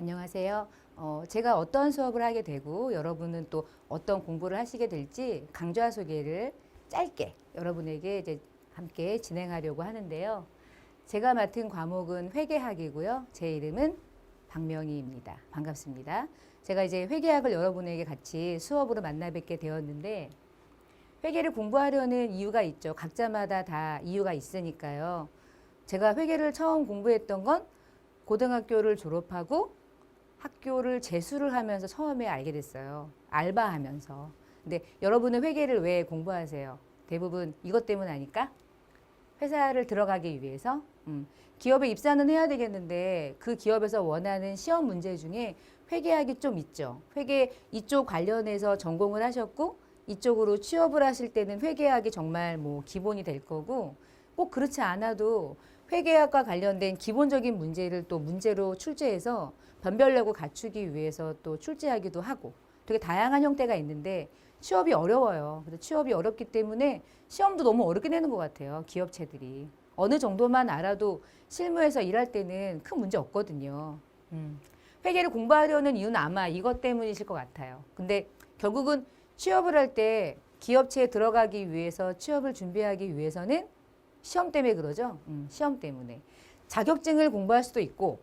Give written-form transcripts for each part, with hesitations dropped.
안녕하세요. 제가 어떤 수업을 하게 되고 여러분은 또 어떤 공부를 하시게 될지 강좌 소개를 짧게 여러분에게 이제 함께 진행하려고 하는데요. 제가 맡은 과목은 회계학이고요. 제 이름은 박명희입니다. 반갑습니다. 제가 이제 회계학을 여러분에게 같이 수업으로 만나 뵙게 되었는데 회계를 공부하려는 이유가 있죠. 각자마다 다 이유가 있으니까요. 제가 회계를 처음 공부했던 건 고등학교를 졸업하고 학교를 재수를 하면서 처음에 알게 됐어요. 알바하면서. 근데 여러분은 회계를 왜 공부하세요? 대부분 이것 때문 아닐까? 회사를 들어가기 위해서. 기업에 입사는 해야 되겠는데 그 기업에서 원하는 시험 문제 중에 회계학이 좀 있죠. 회계 이쪽 관련해서 전공을 하셨고 이쪽으로 취업을 하실 때는 회계학이 정말 뭐 기본이 될 거고 꼭 그렇지 않아도 회계학과 관련된 기본적인 문제를 또 문제로 출제해서 변별력을 갖추기 위해서 또 출제하기도 하고 되게 다양한 형태가 있는데 취업이 어려워요. 그래서 취업이 어렵기 때문에 시험도 너무 어렵게 내는 것 같아요. 기업체들이. 어느 정도만 알아도 실무에서 일할 때는 큰 문제 없거든요. 회계를 공부하려는 이유는 아마 이것 때문이실 것 같아요. 근데 결국은 취업을 할 때 기업체에 들어가기 위해서 취업을 준비하기 위해서는 시험 때문에 그러죠. 시험 때문에. 자격증을 공부할 수도 있고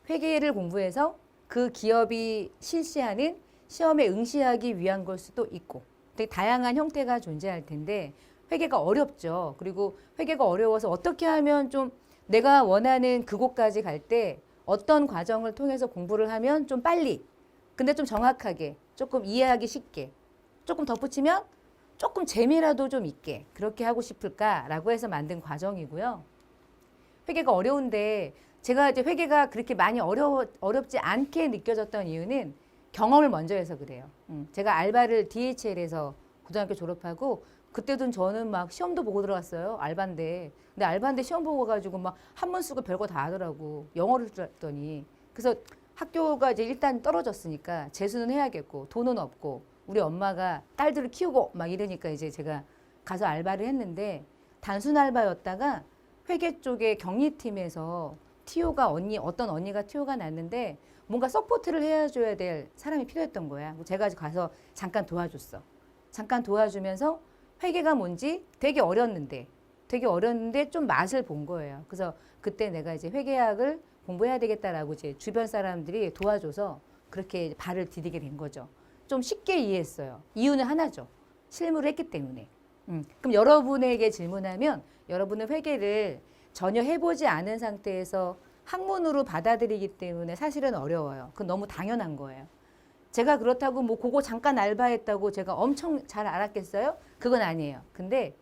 회계를 공부해서 그 기업이 실시하는 시험에 응시하기 위한 걸 수도 있고 되게 다양한 형태가 존재할 텐데 회계가 어렵죠. 그리고 회계가 어려워서 어떻게 하면 좀 내가 원하는 그곳까지 갈 때 어떤 과정을 통해서 공부를 하면 좀 빨리 근데 좀 정확하게 조금 이해하기 쉽게 조금 덧붙이면 조금 재미라도 좀 있게 그렇게 하고 싶을까라고 해서 만든 과정이고요. 회계가 어려운데 제가 이제 회계가 그렇게 많이 어렵지 않게 느껴졌던 이유는 경험을 먼저 해서 그래요. 제가 알바를 DHL에서 고등학교 졸업하고 그때도 저는 막 시험도 보고 들어갔어요. 알바인데. 근데 알바인데 시험 보고 가지고 막 한문 쓰고 별거 다 하더라고. 영어를 들었더니. 그래서 학교가 이제 일단 떨어졌으니까 재수는 해야겠고 돈은 없고 우리 엄마가 딸들을 키우고 막 이러니까 이제 제가 가서 알바를 했는데 단순 알바였다가 회계 쪽에 경리팀에서 TO가 어떤 언니가 TO가 났는데 뭔가 서포트를 해줘야 될 사람이 필요했던 거야. 제가 가서 잠깐 도와줬어. 잠깐 도와주면서 회계가 뭔지 되게 어렸는데 좀 맛을 본 거예요. 그래서 그때 내가 이제 회계학을 공부해야 되겠다라고 이제 주변 사람들이 도와줘서 그렇게 발을 디디게 된 거죠. 좀 쉽게 이해했어요. 이유는 하나죠. 실무를 했기 때문에. 그럼 여러분에게 질문하면 여러분은 회계를 전혀 해보지 않은 상태에서 학문으로 받아들이기 때문에 사실은 어려워요. 그건 너무 당연한 거예요. 제가 그렇다고 뭐 그거 잠깐 알바했다고 제가 엄청 잘 알았겠어요? 그건 아니에요. 근데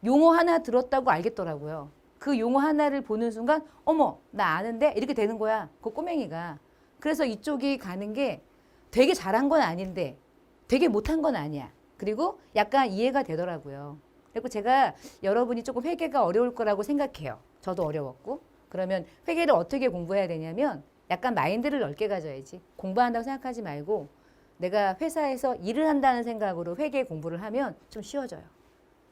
용어 하나 들었다고 알겠더라고요. 그 용어 하나를 보는 순간 어머 나 아는데 이렇게 되는 거야. 그 꼬맹이가. 그래서 이쪽이 가는 게 되게 잘한 건 아닌데 되게 못한 건 아니야. 그리고 약간 이해가 되더라고요. 그리고 제가 여러분이 조금 회계가 어려울 거라고 생각해요. 저도 어려웠고. 그러면 회계를 어떻게 공부해야 되냐면 약간 마인드를 넓게 가져야지. 공부한다고 생각하지 말고 내가 회사에서 일을 한다는 생각으로 회계 공부를 하면 좀 쉬워져요.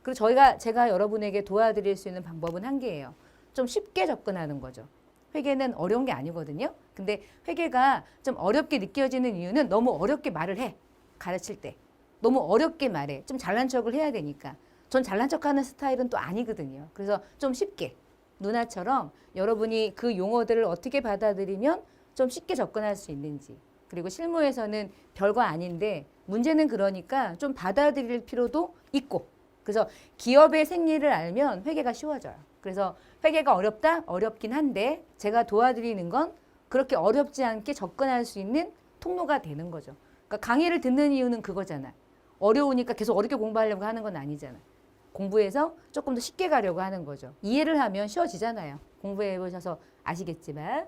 그리고 제가 여러분에게 도와드릴 수 있는 방법은 한 개예요. 좀 쉽게 접근하는 거죠. 회계는 어려운 게 아니거든요. 근데 회계가 좀 어렵게 느껴지는 이유는 너무 어렵게 말을 해. 가르칠 때. 너무 어렵게 말해. 좀 잘난 척을 해야 되니까. 전 잘난 척하는 스타일은 또 아니거든요. 그래서 좀 쉽게 누나처럼 여러분이 그 용어들을 어떻게 받아들이면 좀 쉽게 접근할 수 있는지. 그리고 실무에서는 별거 아닌데 문제는 그러니까 좀 받아들일 필요도 있고. 그래서 기업의 생리를 알면 회계가 쉬워져요. 그래서 회계가 어렵다? 어렵긴 한데 제가 도와드리는 건 그렇게 어렵지 않게 접근할 수 있는 통로가 되는 거죠. 그러니까 강의를 듣는 이유는 그거잖아. 어려우니까 계속 어렵게 공부하려고 하는 건 아니잖아. 공부해서 조금 더 쉽게 가려고 하는 거죠. 이해를 하면 쉬워지잖아요. 공부해 보셔서 아시겠지만.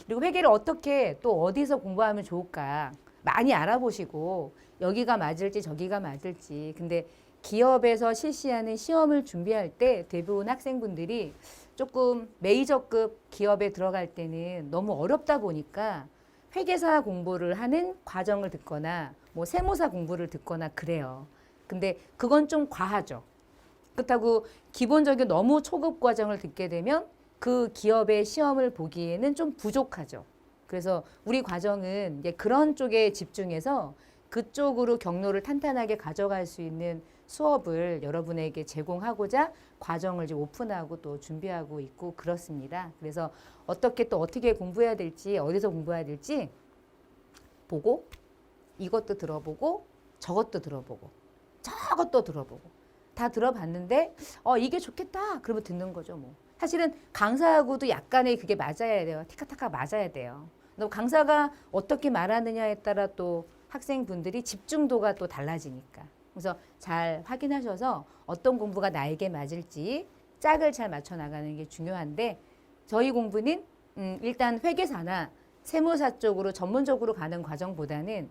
그리고 회계를 어떻게 또 어디서 공부하면 좋을까 많이 알아보시고 여기가 맞을지 저기가 맞을지. 근데 기업에서 실시하는 시험을 준비할 때 대부분 학생분들이 조금 메이저급 기업에 들어갈 때는 너무 어렵다 보니까 회계사 공부를 하는 과정을 듣거나 뭐 세무사 공부를 듣거나 그래요. 근데 그건 좀 과하죠. 그렇다고 기본적인 너무 초급 과정을 듣게 되면 그 기업의 시험을 보기에는 좀 부족하죠. 그래서 우리 과정은 이제 그런 쪽에 집중해서 그쪽으로 경로를 탄탄하게 가져갈 수 있는 수업을 여러분에게 제공하고자 과정을 이제 오픈하고 또 준비하고 있고 그렇습니다. 그래서 어떻게 공부해야 될지, 어디서 공부해야 될지 보고, 이것도 들어보고, 저것도 들어보고, 저것도 들어보고, 다 들어봤는데 이게 좋겠다 그러면 듣는 거죠. 뭐 사실은 강사하고도 약간의 그게 맞아야 돼요. 티카타카 맞아야 돼요. 강사가 어떻게 말하느냐에 따라 또 학생분들이 집중도가 또 달라지니까. 그래서 잘 확인하셔서 어떤 공부가 나에게 맞을지 짝을 잘 맞춰 나가는 게 중요한데, 저희 공부는 일단 회계사나 세무사 쪽으로 전문적으로 가는 과정보다는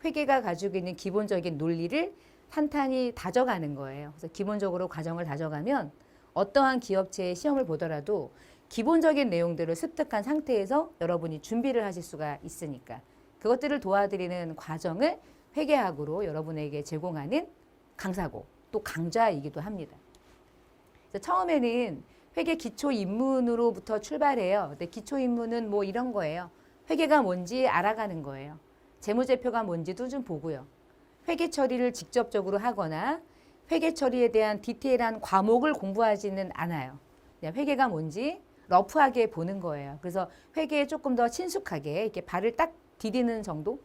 회계가 가지고 있는 기본적인 논리를 탄탄히 다져가는 거예요. 그래서 기본적으로 과정을 다져가면 어떠한 기업체의 시험을 보더라도 기본적인 내용들을 습득한 상태에서 여러분이 준비를 하실 수가 있으니까 그것들을 도와드리는 과정을 회계학으로 여러분에게 제공하는 강사고 또 강좌이기도 합니다. 그래서 처음에는 회계 기초 입문으로부터 출발해요. 근데 기초 입문은 뭐 이런 거예요. 회계가 뭔지 알아가는 거예요. 재무제표가 뭔지도 좀 보고요. 회계 처리를 직접적으로 하거나 회계 처리에 대한 디테일한 과목을 공부하지는 않아요. 그냥 회계가 뭔지 러프하게 보는 거예요. 그래서 회계에 조금 더 친숙하게 이렇게 발을 딱 디디는 정도?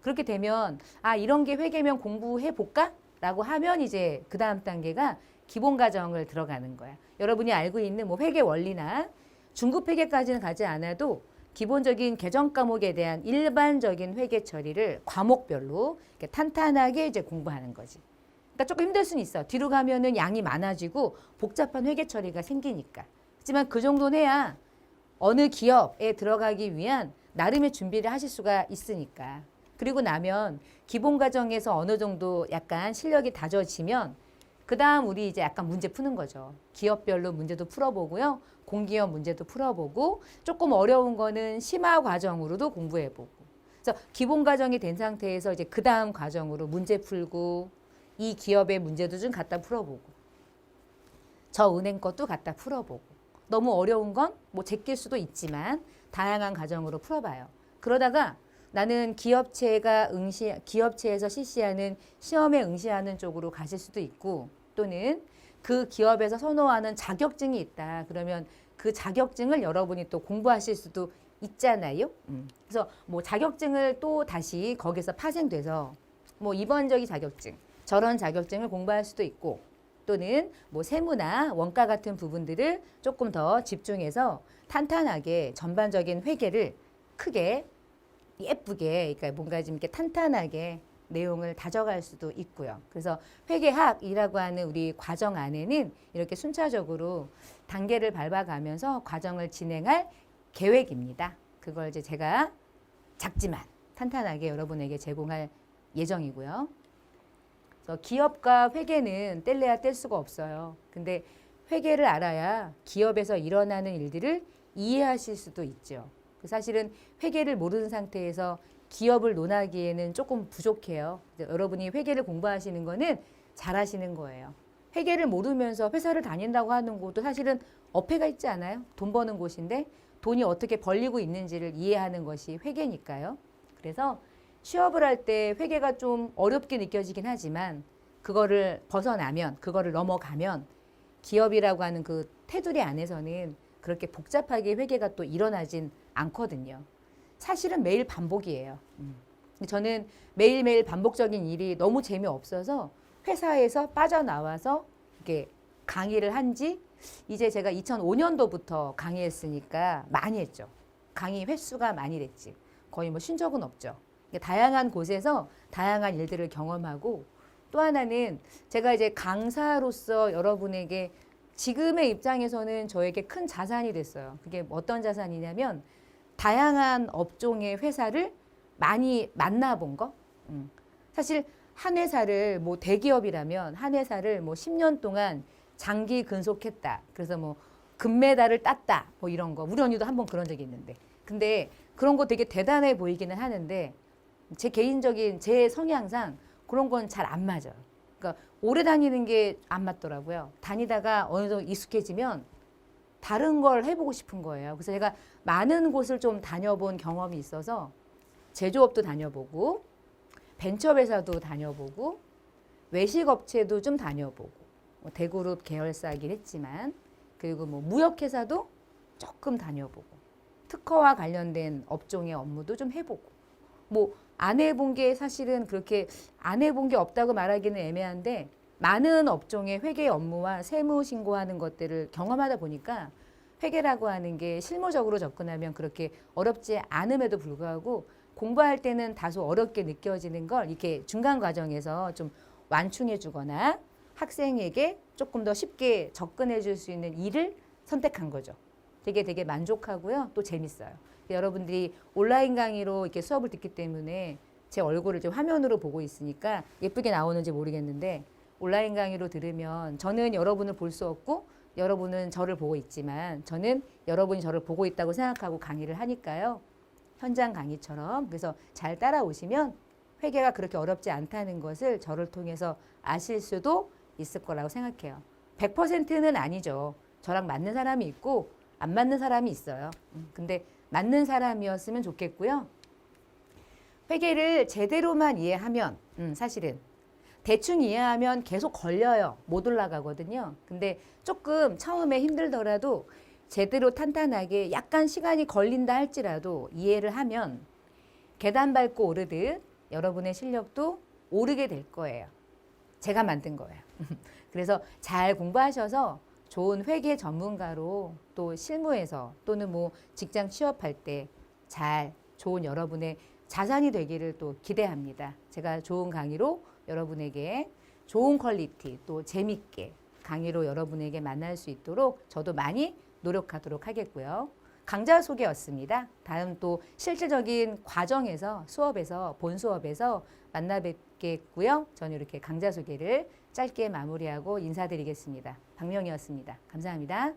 그렇게 되면 이런 게 회계면 공부해 볼까? 라고 하면 이제 그 다음 단계가 기본 과정을 들어가는 거야. 여러분이 알고 있는 뭐 회계 원리나 중급 회계까지는 가지 않아도 기본적인 계정 과목에 대한 일반적인 회계 처리를 과목별로 이렇게 탄탄하게 이제 공부하는 거지. 그러니까 조금 힘들 수는 있어. 뒤로 가면은 양이 많아지고 복잡한 회계 처리가 생기니까. 하지만 그 정도는 해야 어느 기업에 들어가기 위한 나름의 준비를 하실 수가 있으니까. 그리고 나면 기본 과정에서 어느 정도 약간 실력이 다져지면 그 다음 우리 이제 약간 문제 푸는 거죠. 기업별로 문제도 풀어보고요. 공기업 문제도 풀어보고 조금 어려운 거는 심화 과정으로도 공부해보고. 그래서 기본 과정이 된 상태에서 이제 그 다음 과정으로 문제 풀고 이 기업의 문제도 좀 갖다 풀어보고 저 은행 것도 갖다 풀어보고 너무 어려운 건 뭐 제낄 수도 있지만 다양한 과정으로 풀어봐요. 그러다가 나는 기업체에서 실시하는 시험에 응시하는 쪽으로 가실 수도 있고 또는 그 기업에서 선호하는 자격증이 있다. 그러면 그 자격증을 여러분이 또 공부하실 수도 있잖아요. 그래서 뭐 자격증을 또 다시 거기서 파생돼서 뭐 이번적인 자격증, 저런 자격증을 공부할 수도 있고 또는 뭐 세무나 원가 같은 부분들을 조금 더 집중해서 탄탄하게 전반적인 회계를 크게 예쁘게 그러니까 뭔가 좀 이렇게 탄탄하게 내용을 다져갈 수도 있고요. 그래서 회계학이라고 하는 우리 과정 안에는 이렇게 순차적으로 단계를 밟아가면서 과정을 진행할 계획입니다. 그걸 이제 제가 작지만 탄탄하게 여러분에게 제공할 예정이고요. 그래서 기업과 회계는 뗄래야 뗄 수가 없어요. 근데 회계를 알아야 기업에서 일어나는 일들을 이해하실 수도 있죠. 사실은 회계를 모르는 상태에서 기업을 논하기에는 조금 부족해요. 여러분이 회계를 공부하시는 거는 잘하시는 거예요. 회계를 모르면서 회사를 다닌다고 하는 곳도 사실은 어폐가 있지 않아요? 돈 버는 곳인데 돈이 어떻게 벌리고 있는지를 이해하는 것이 회계니까요. 그래서 취업을 할 때 회계가 좀 어렵게 느껴지긴 하지만 그거를 벗어나면, 그거를 넘어가면 기업이라고 하는 그 테두리 안에서는 그렇게 복잡하게 회계가 또 일어나진 않거든요. 사실은 매일 반복이에요. 저는 매일매일 반복적인 일이 너무 재미없어서 회사에서 빠져나와서 이렇게 강의를 한지 이제 제가 2005년도부터 강의했으니까 많이 했죠. 강의 횟수가 많이 됐지. 거의 뭐 쉰 적은 없죠. 다양한 곳에서 다양한 일들을 경험하고 또 하나는 제가 이제 강사로서 여러분에게 지금의 입장에서는 저에게 큰 자산이 됐어요. 그게 어떤 자산이냐면 다양한 업종의 회사를 많이 만나본 거. 사실 한 회사를 뭐 대기업이라면 한 회사를 뭐 10년 동안 장기 근속했다. 그래서 뭐 금메달을 땄다. 뭐 이런 거. 우리 언니도 한번 그런 적이 있는데. 근데 그런 거 되게 대단해 보이기는 하는데 제 개인적인 제 성향상 그런 건 잘 안 맞아요. 그러니까 오래 다니는 게 안 맞더라고요. 다니다가 어느 정도 익숙해지면 다른 걸 해보고 싶은 거예요. 그래서 제가 많은 곳을 좀 다녀본 경험이 있어서 제조업도 다녀보고 벤처회사도 다녀보고 외식업체도 좀 다녀보고 대그룹 계열사이긴 했지만 그리고 뭐 무역회사도 조금 다녀보고 특허와 관련된 업종의 업무도 좀 해보고 뭐 안 해본 게 사실은 그렇게 안 해본 게 없다고 말하기는 애매한데 많은 업종의 회계 업무와 세무 신고하는 것들을 경험하다 보니까 회계라고 하는 게 실무적으로 접근하면 그렇게 어렵지 않음에도 불구하고 공부할 때는 다소 어렵게 느껴지는 걸 이렇게 중간 과정에서 좀 완충해 주거나 학생에게 조금 더 쉽게 접근해 줄 수 있는 일을 선택한 거죠. 되게 만족하고요. 또 재밌어요. 여러분들이 온라인 강의로 이렇게 수업을 듣기 때문에 제 얼굴을 좀 화면으로 보고 있으니까 예쁘게 나오는지 모르겠는데 온라인 강의로 들으면 저는 여러분을 볼 수 없고 여러분은 저를 보고 있지만 저는 여러분이 저를 보고 있다고 생각하고 강의를 하니까요. 현장 강의처럼 그래서 잘 따라오시면 회계가 그렇게 어렵지 않다는 것을 저를 통해서 아실 수도 있을 거라고 생각해요. 100%는 아니죠. 저랑 맞는 사람이 있고 안 맞는 사람이 있어요. 근데 맞는 사람이었으면 좋겠고요. 회계를 제대로만 이해하면 사실은 대충 이해하면 계속 걸려요. 못 올라가거든요. 근데 조금 처음에 힘들더라도 제대로 탄탄하게 약간 시간이 걸린다 할지라도 이해를 하면 계단 밟고 오르듯 여러분의 실력도 오르게 될 거예요. 제가 만든 거예요. 그래서 잘 공부하셔서 좋은 회계 전문가로 또 실무에서 또는 뭐 직장 취업할 때 잘 좋은 여러분의 자산이 되기를 또 기대합니다. 제가 좋은 강의로 여러분에게 좋은 퀄리티 또 재밌게 강의로 여러분에게 만날 수 있도록 저도 많이 노력하도록 하겠고요. 강좌 소개였습니다. 다음 또 실질적인 과정에서 수업에서 본 수업에서 만나 뵙겠고요. 저는 이렇게 강좌 소개를 짧게 마무리하고 인사드리겠습니다. 박명희였습니다. 감사합니다.